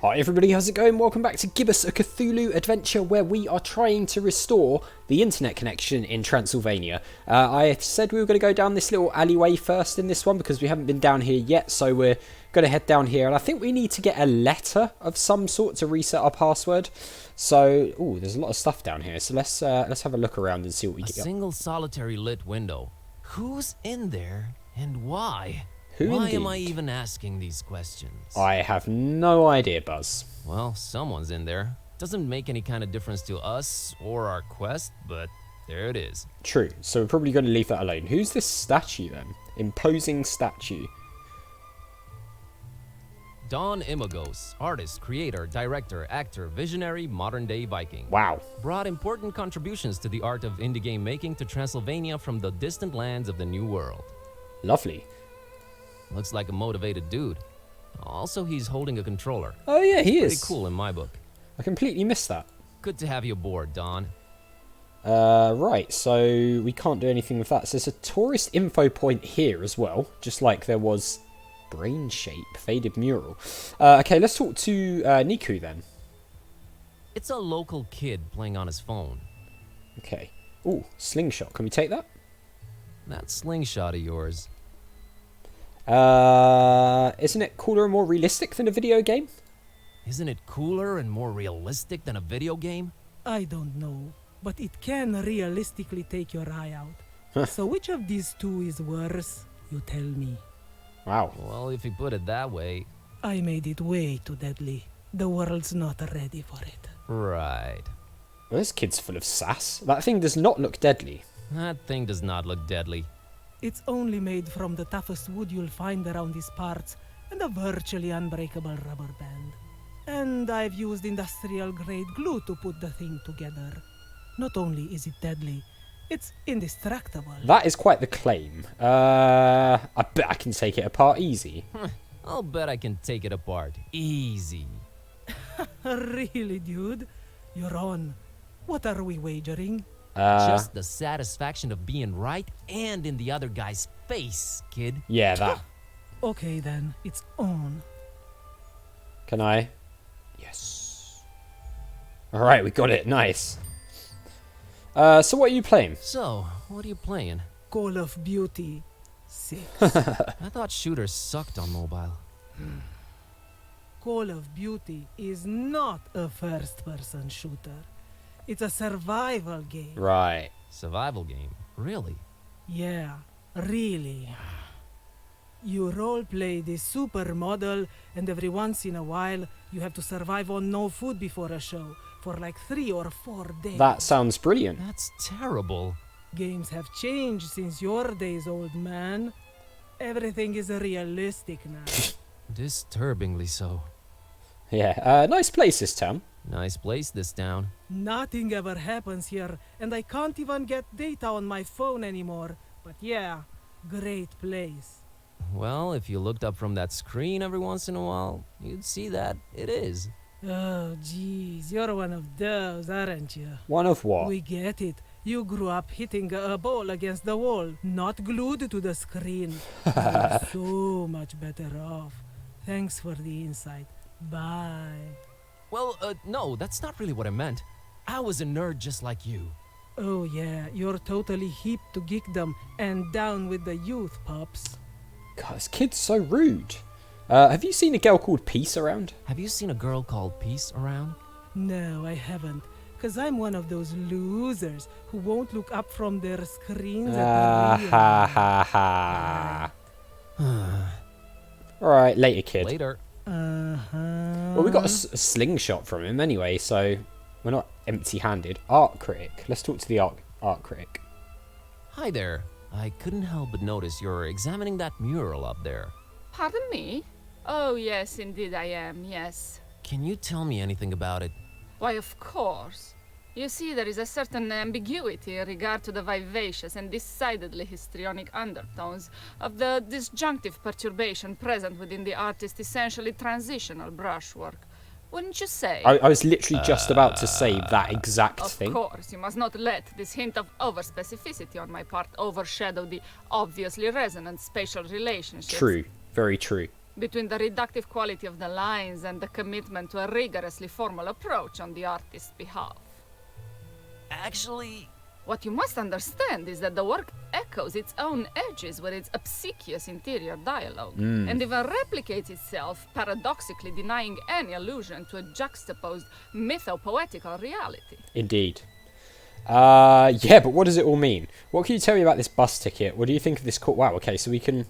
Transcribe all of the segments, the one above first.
Hi everybody, how's it going? Welcome back to Gibbous, a Cthulhu Adventure where we are trying to restore the internet connection in Transylvania. I said we were going to go down this little alleyway first in this one because we haven't been down here yet, so we're going to head down here. And I think we need to get a letter of some sort to reset our password. So, ooh, there's a lot of stuff down here, so let's have a look around and see what we get. A single solitary lit window. Who's in there and why? Why Why am I even asking these questions? I have no idea, Buzz. Well, someone's in there. Doesn't make any kind of difference to us or our quest, but there it is. True, so we're probably going to leave that alone. Who's this statue then? Imposing statue. Don Imagos, artist, creator, director, actor, visionary, modern-day Viking. Wow. Brought important contributions to the art of indie game making to Transylvania from the distant lands of the New World. Lovely. Looks like a motivated dude. Also, he's holding a controller. Oh yeah, he is. Pretty cool in my book. I completely missed that. Good to have you aboard, Don. Right, so we can't do anything with that. So there's a tourist info point here as well, just like there was brain shape, faded mural. Okay, let's talk to Niku then. It's a local kid playing on his phone. Okay. Ooh, slingshot. Can we take that? That slingshot of yours. Isn't it cooler and more realistic than a video game? Isn't it cooler and more realistic than a video game? I don't know, but it can realistically take your eye out. So which of these two is worse? You tell me. Wow. Well, if you put it that way. I made it way too deadly. The world's not ready for it. Right. Well, this kid's full of sass. That thing does not look deadly. That thing does not look deadly. It's only made from the toughest wood you'll find around these parts and a virtually unbreakable rubber band. And I've used industrial-grade glue to put the thing together. Not only is it deadly, it's indestructible. That is quite the claim. I bet I can take it apart easy. I'll bet I can take it apart. Easy. Really, dude? You're on. What are we wagering? Just the satisfaction of being right and in the other guy's face, kid. Yeah, that. Okay then, it's on. Can I? Yes. Alright, we got it. Nice. So what are you playing? So, what are you playing? Call of Duty 6. I thought shooters sucked on mobile. Call of Duty is not a first-person shooter. It's a survival game. Right. Survival game? Really? Yeah, really. You roleplay this supermodel, and every once in a while, you have to survive on no food before a show for like 3 or 4 days. That sounds brilliant. That's terrible. Games have changed since your days, old man. Everything is realistic now. Disturbingly so. Yeah, nice place this town. Nice place, this town. Nothing ever happens here, and I can't even get data on my phone anymore. But yeah, great place. Well, if you looked up from that screen every once in a while, you'd see that it is. Oh, jeez, you're one of those, aren't you? One of what? We get it. You grew up hitting a ball against the wall, not glued to the screen. You're so much better off. Thanks for the insight. Bye. Well, no, that's not really what I meant. I was a nerd just like you. Oh yeah, you're totally hip to geekdom and down with the youth, pops. God, this kid's so rude. Have you seen a girl called Peace around? Have you seen a girl called Peace around? No, I haven't. Because I'm one of those losers who won't look up from their screens at the real ha. Alright, later, kid. Later. Well, we got a slingshot from him anyway, so we're not empty-handed. Art Critic. Let's talk to the art critic. Hi there. I couldn't help but notice you're examining that mural up there. Pardon me? Oh, yes, indeed I am, yes. Can you tell me anything about it? Why, of course. You see, there is a certain ambiguity in regard to the vivacious and decidedly histrionic undertones of the disjunctive perturbation present within the artist's essentially transitional brushwork. Wouldn't you say? I was literally just about to say that exact thing. Of course, you must not let this hint of over-specificity on my part overshadow the obviously resonant spatial relationships. True. Very true. between the reductive quality of the lines and the commitment to a rigorously formal approach on the artist's behalf. Actually, What you must understand is that the work echoes its own edges with its obsequious interior dialogue, and even replicates itself, paradoxically denying any allusion to a juxtaposed mythopoetical reality. Indeed. Yeah, but what does it all mean? What can you tell me about this bus ticket? What do you think of this court? Wow, okay, so we can...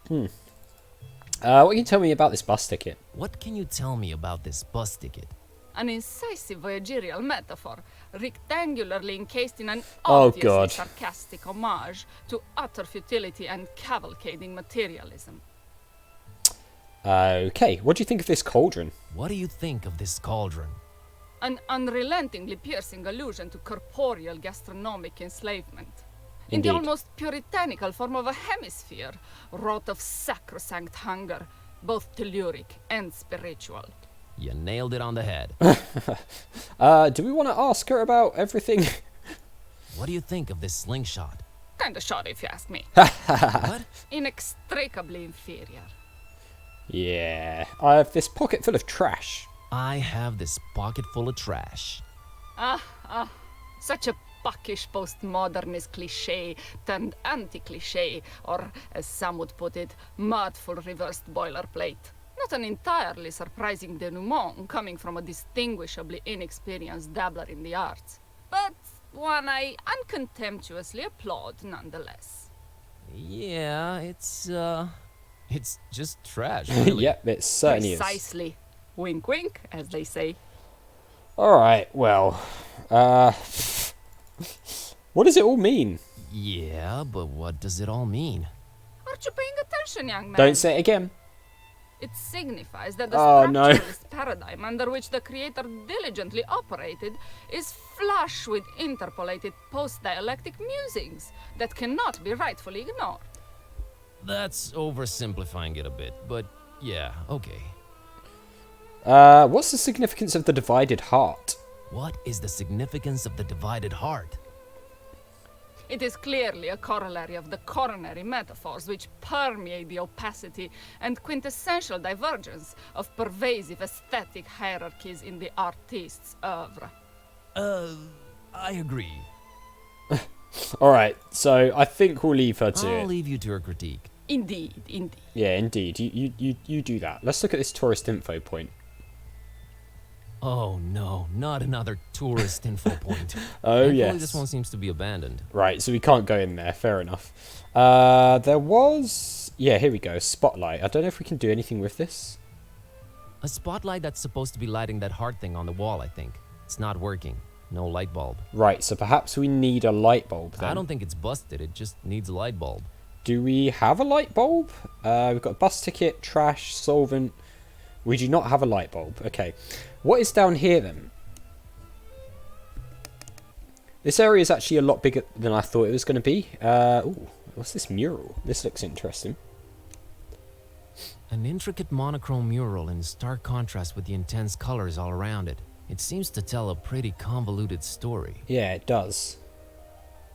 what can you tell me about this bus ticket? what can you tell me about this bus ticket? An incisive voyagerial metaphor, rectangularly encased in an Oh, obviously God. sarcastic homage to utter futility and cavalcading materialism. Okay, what do you think of this cauldron? What do you think of this cauldron? An unrelentingly piercing allusion to corporeal gastronomic enslavement. In the Indeed. almost puritanical form of a hemisphere, wrought of sacrosanct hunger, both telluric and spiritual. You nailed it on the head. Do we want to ask her about everything? What do you think of this slingshot? Kinda shoddy if you ask me. What? Inextricably inferior. Yeah, I have this pocket full of trash. I have this pocket full of trash. Such a buckish postmodernist cliche turned anti-cliche, or as some would put it, mudful reversed boilerplate. Not an entirely surprising denouement coming from a distinguishably inexperienced dabbler in the arts, but one I uncontemptuously applaud nonetheless. Yeah, it's just trash, really. Yep, it certainly is. Precisely. Wink wink, as they say. Alright, well, what does it all mean? Yeah, but what does it all mean? Aren't you paying attention, young man? Don't say it again. It signifies that the Oh, no. structuralist paradigm under which the creator diligently operated is flush with interpolated post-dialectic musings that cannot be rightfully ignored. That's oversimplifying it a bit, but yeah, okay. What's the significance of the divided heart? What is the significance of the divided heart? It is clearly a corollary of the coronary metaphors which permeate the opacity and quintessential divergence of pervasive aesthetic hierarchies in the artist's oeuvre. I agree. Alright, so I think we'll leave her to I'll it. leave you to her critique. Indeed, indeed. Yeah, indeed. You do that. Let's look at this tourist info point. Oh no, not another tourist info point. Oh, Thankfully, yes. this one seems to be abandoned. Right, so we can't go in there. Fair enough. There was... Yeah, here we go. Spotlight. I don't know if we can do anything with this. A spotlight that's supposed to be lighting that heart thing on the wall, I think. It's not working. No light bulb. Right, so perhaps we need a light bulb then. I don't think it's busted, it just needs a light bulb. Do we have a light bulb? We've got a bus ticket, trash, solvent. We do not have a light bulb. Okay. What is down here then? This area is actually a lot bigger than I thought it was going to be. Ooh, what's this mural? This looks interesting. An intricate monochrome mural in stark contrast with the intense colors all around it. It seems to tell a pretty convoluted story. Yeah, it does.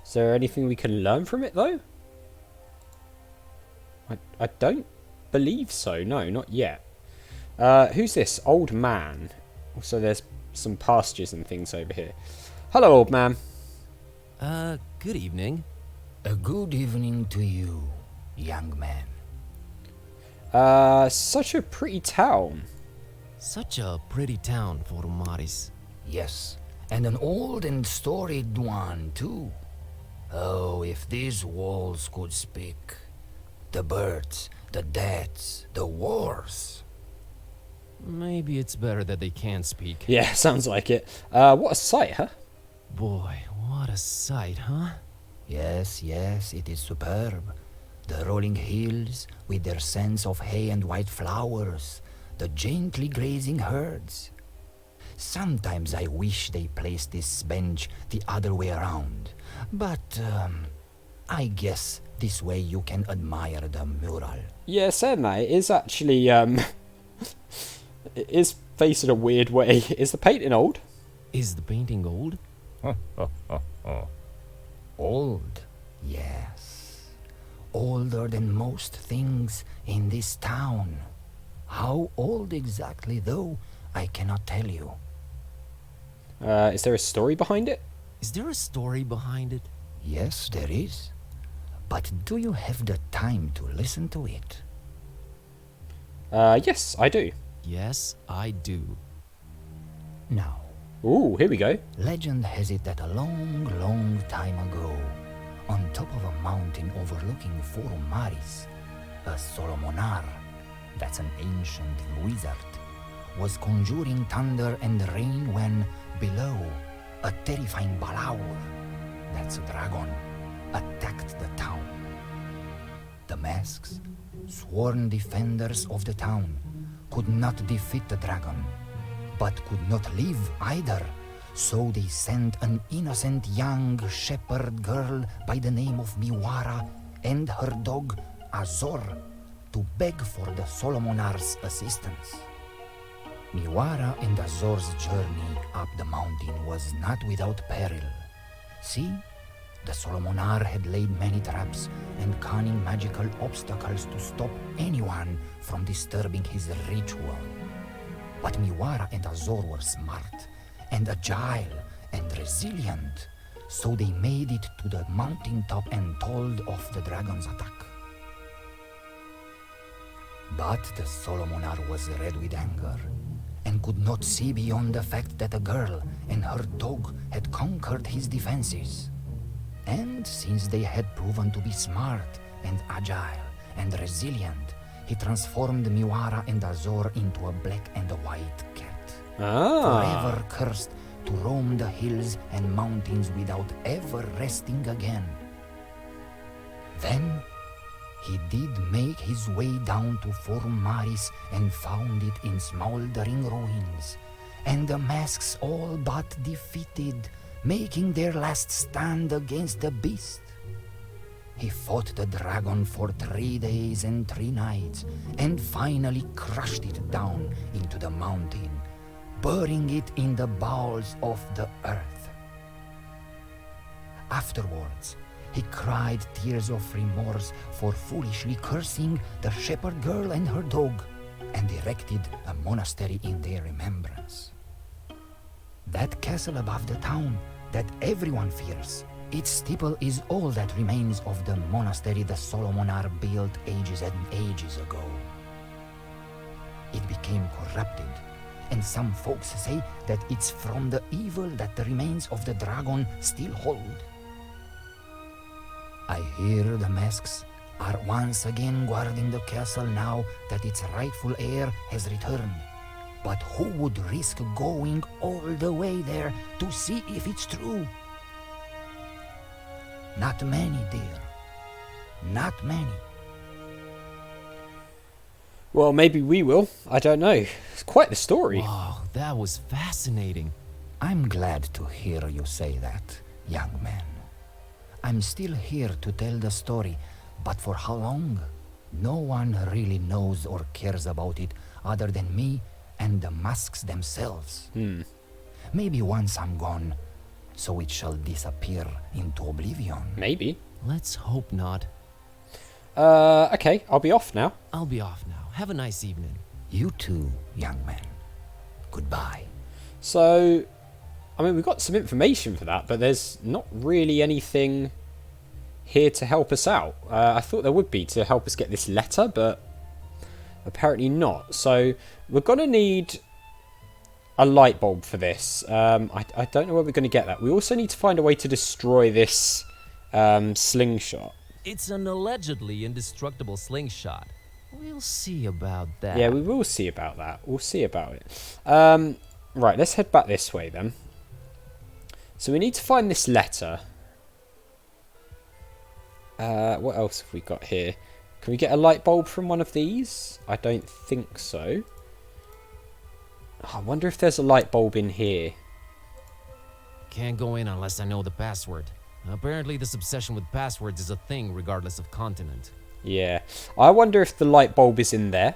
Is there anything we can learn from it though? I don't believe so. No, not yet. Who's this? Old man. So there's some pastures and things over here. Hello, old man. Good evening. A good evening to you, young man. Such a pretty town. Such a pretty town, Maris. Yes, and an old and storied one, too. Oh, if these walls could speak. The birds, the deaths, the wars. Maybe it's better that they can't speak. Yeah, sounds like it. What a sight, huh? Boy, what a sight, huh? Yes, yes, it is superb. The rolling hills with their scents of hay and white flowers, the gently grazing herds. Sometimes I wish they placed this bench the other way around, but I guess this way you can admire the mural. Yeah, saying that, it is actually, it is facing a weird way. Is the painting old? Is the painting old? Old, yes. older than most things in this town. How old exactly, though, I cannot tell you. Is there a story behind it? Is there a story behind it? Yes, there is. But do you have the time to listen to it? Yes, I do. Yes, I do. Now, Ooh, here we go. legend has it that a long, long time ago, on top of a mountain overlooking Forum Maris, a Solomonar, that's an ancient wizard, was conjuring thunder and rain when, below, a terrifying Balaur, that's a dragon, attacked the town. The masks, sworn defenders of the town, could not defeat the dragon, but could not live either. So they sent an innocent young shepherd girl by the name of Miwara and her dog Azor to beg for the Solomonar's assistance. Miwara and Azor's journey up the mountain was not without peril. See, the Solomonar had laid many traps and cunning magical obstacles to stop anyone from disturbing his ritual. But Miwara and Azor were smart and agile and resilient, so they made it to the mountaintop and told of the dragon's attack. But the Solomonar was red with anger and could not see beyond the fact that a girl and her dog had conquered his defenses. And since they had proven to be smart and agile and resilient, he transformed Miwara and Azor into a black and a white cat, forever cursed to roam the hills and mountains without ever resting again. Then he did make his way down to Forum Maris and found it in smoldering ruins, and the masks all but defeated, making their last stand against the beast. He fought the dragon for 3 days and 3 nights, and finally crushed it down into the mountain, burying it in the bowels of the earth. Afterwards, he cried tears of remorse for foolishly cursing the shepherd girl and her dog, and erected a monastery in their remembrance. That castle above the town that everyone fears, its steeple is all that remains of the monastery the Solomonar built ages and ages ago. It became corrupted, and some folks say that it's from the evil that the remains of the dragon still hold. I hear the masks are once again guarding the castle now that its rightful heir has returned. But who would risk going all the way there to see if it's true? Not many, dear. Not many. Well, maybe we will. I don't know. It's quite the story. Wow, that was fascinating. I'm glad to hear you say that, young man. I'm still here to tell the story, but for how long? No one really knows or cares about it other than me and the masks themselves. Maybe once I'm gone, so it shall disappear into oblivion. Maybe. Let's hope not. Okay, I'll be off now. I'll be off now. Have a nice evening. You too, young man. Goodbye. So, I mean, we've got some information for that, but there's not really anything here to help us out. I thought there would be to help us get this letter, but apparently not. So, we're going to need a light bulb for this. I don't know where we're going to get that. We also need to find a way to destroy this slingshot. It's an allegedly indestructible slingshot. We'll see about that. Yeah, we will see about that. We'll see about it. Right, let's head back this way then. So we need to find this letter. What else have we got here? Can we get a light bulb from one of these? I don't think so. I wonder if there's a light bulb in here. Can't go in unless I know the password. Apparently this obsession with passwords is a thing regardless of continent. Yeah. I wonder if the light bulb is in there.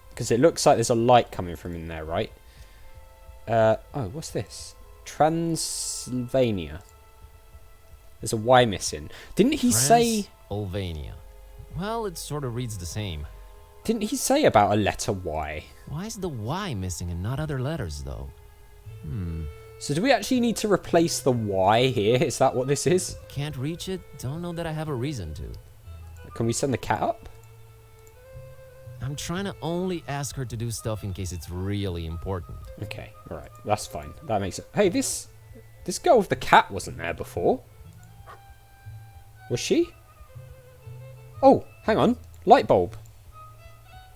Because it looks like there's a light coming from in there, right? Oh, what's this? Transylvania. There's a Y missing. Didn't he say... Ulvania. Well, it sort of reads the same. Didn't he say about a letter Y? Why is the Y missing and not other letters, though? So do we actually need to replace the Y here? Is that what this is? Can't reach it? Don't know that I have a reason to. Can we send the cat up? I'm trying to only ask her to do stuff in case it's really important. Okay, alright. That's fine. That makes it... Hey, this girl with the cat wasn't there before. Was she? Oh, hang on. Light bulb.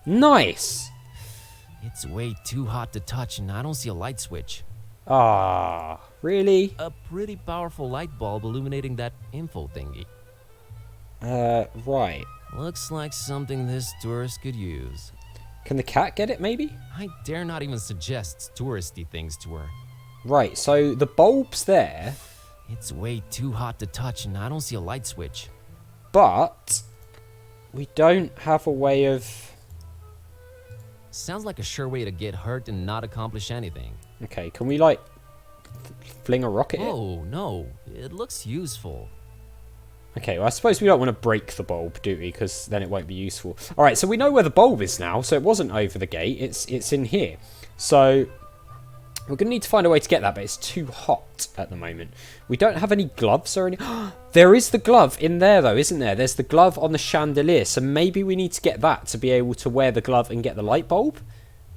Nice! It's way too hot to touch and I don't see a light switch. Ah, really? A pretty powerful light bulb illuminating that info thingy. Right. Looks like something this tourist could use. Can the cat get it, maybe? I dare not even suggest touristy things to her. Right, so the bulb's there, It's way too hot to touch and I don't see a light switch. but we don't have a way of... Sounds like a sure way to get hurt and not accomplish anything. Okay, can we, like, fling a rocket at it? Oh, no. It looks useful. Okay, well, I suppose we don't want to break the bulb, do we? Because then it won't be useful. Alright, so we know where the bulb is now, so it wasn't over the gate. It's in here. So we're going to need to find a way to get that, but it's too hot at the moment. We don't have any gloves or any... There is the glove in there, though, isn't there? There's the glove on the chandelier, so maybe we need to get that to be able to wear the glove and get the light bulb.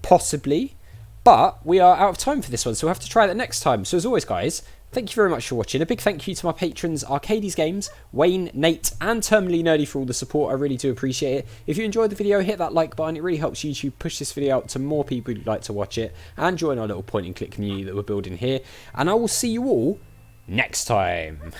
Possibly. But we are out of time for this one, so we'll have to try that next time. So as always, guys, thank you very much for watching. A big thank you to my patrons, Arcades Games, Wayne, Nate, and Terminally Nerdy for all the support. I really do appreciate it. If you enjoyed the video, hit that like button. It really helps YouTube push this video out to more people who'd like to watch it and join our little point and click community that we're building here. And I will see you all next time.